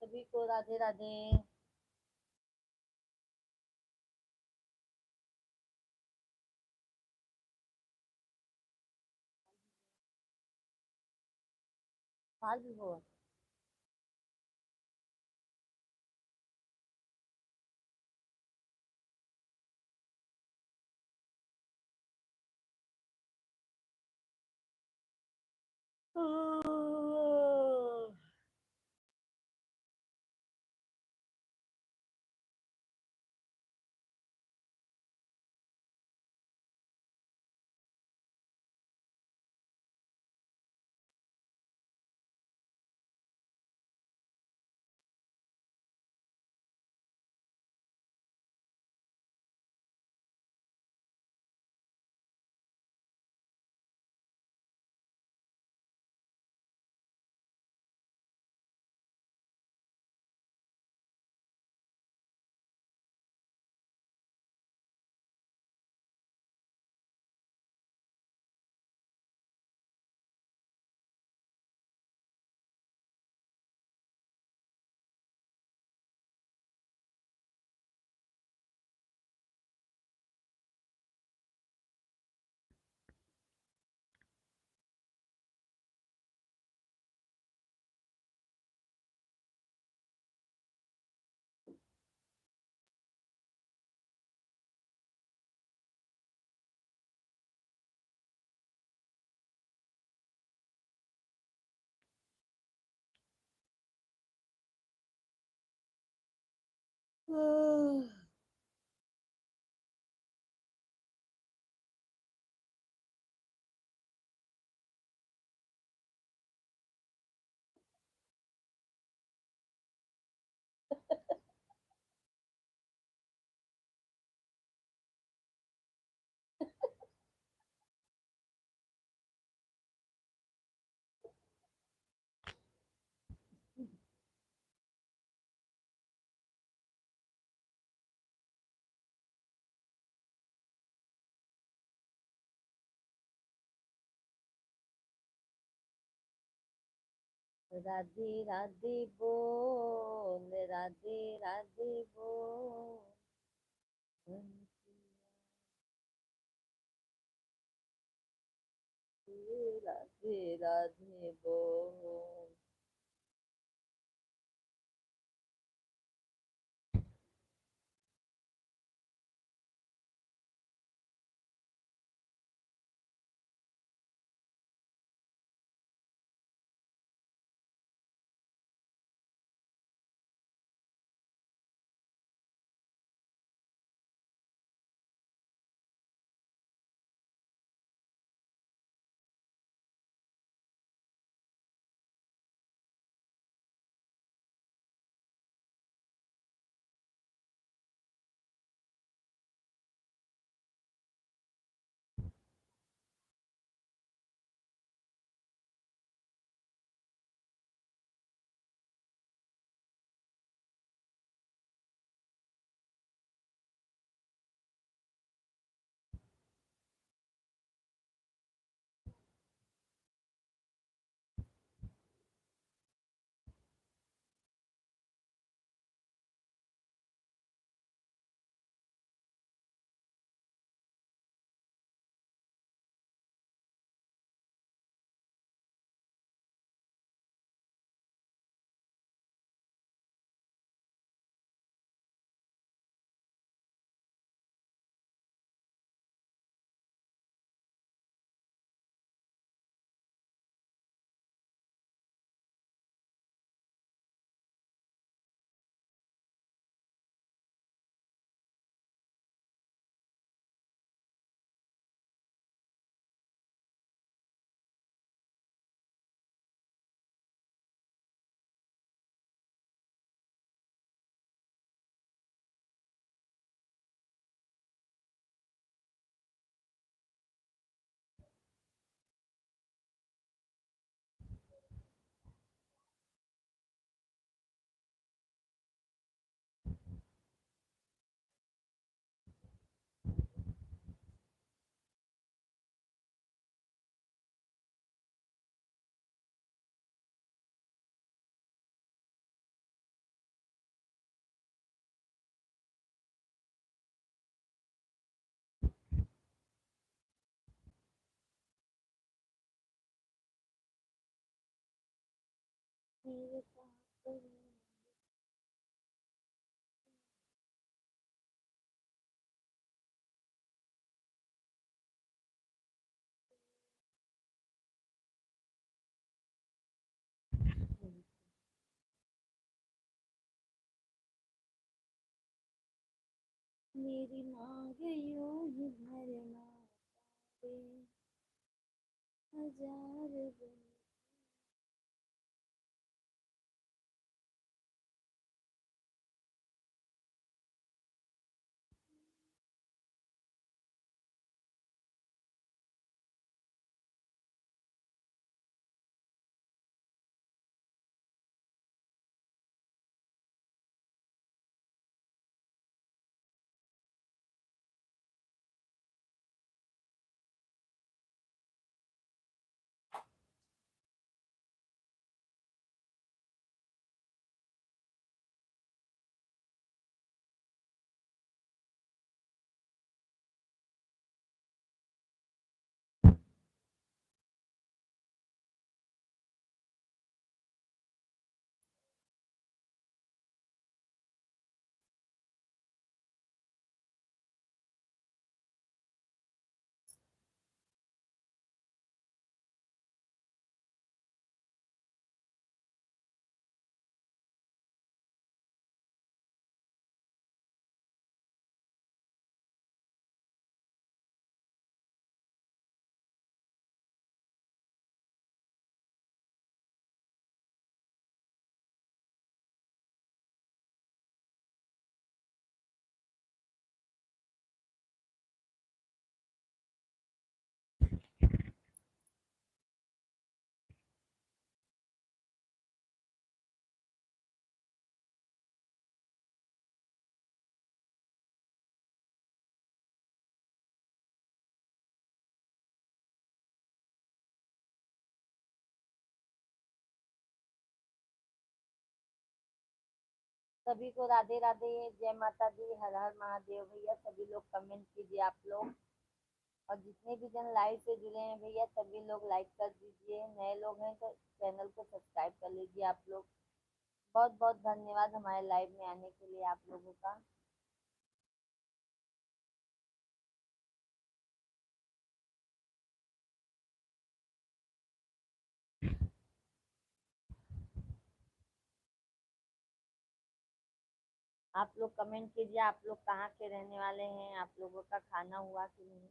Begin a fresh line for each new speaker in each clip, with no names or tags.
सभी को राधे राधे। बाहर भी हो। राधे राधे बोल, राधे राधे बोल। राधे राधे बोल। मेरे पास मेरी मांग यूं ही भरना पावे हजार दिन। सभी को राधे राधे, जय माता दी, हर हर महादेव। भैया सभी लोग कमेंट कीजिए आप लोग, और जितने भी जन लाइव से जुड़े हैं भैया सभी लोग लाइक कर दीजिए। नए लोग हैं तो चैनल को सब्सक्राइब कर लीजिए आप लोग। बहुत बहुत धन्यवाद हमारे लाइव में आने के लिए आप लोगों का। आप लोग कमेंट कीजिए, आप लोग कहाँ के रहने वाले हैं, आप लोगों का खाना हुआ कि नहीं।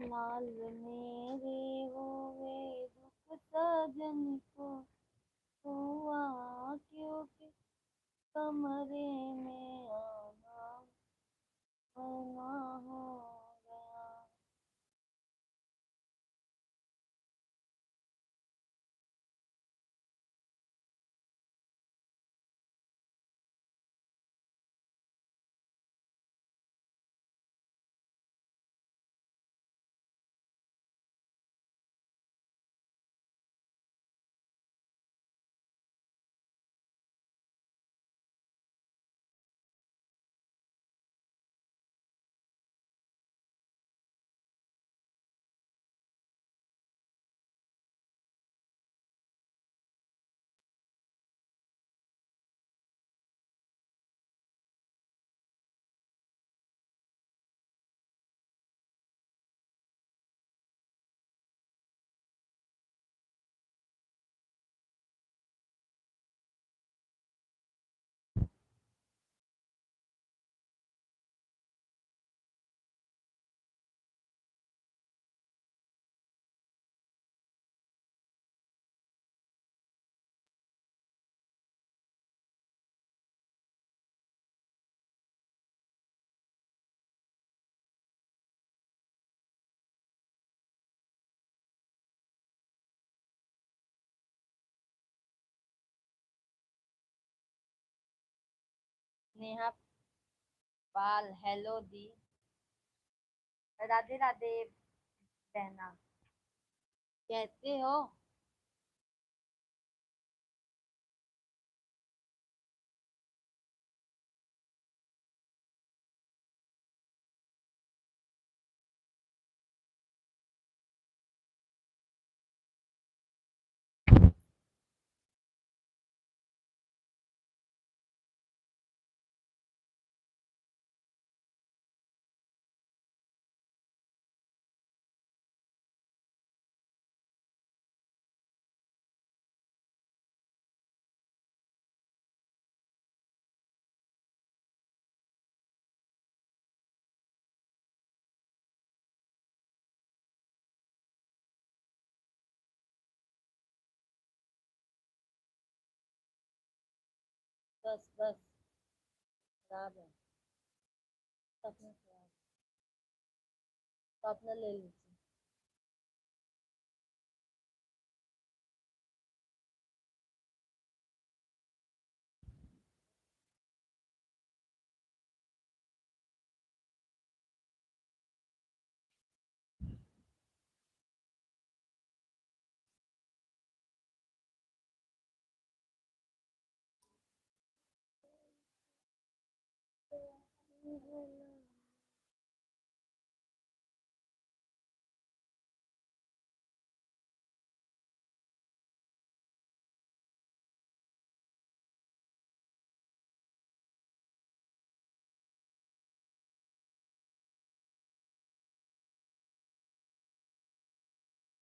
लाल मेरे होवे दुख सजन को, हुआ क्योंकि कमरे में आना मना हो गया। नेहा पाल, हेलो दी। राधे राधे बहना, कैसे हो? बस बस, खराब है। सपना खराब। तो अपना ले लीजिए।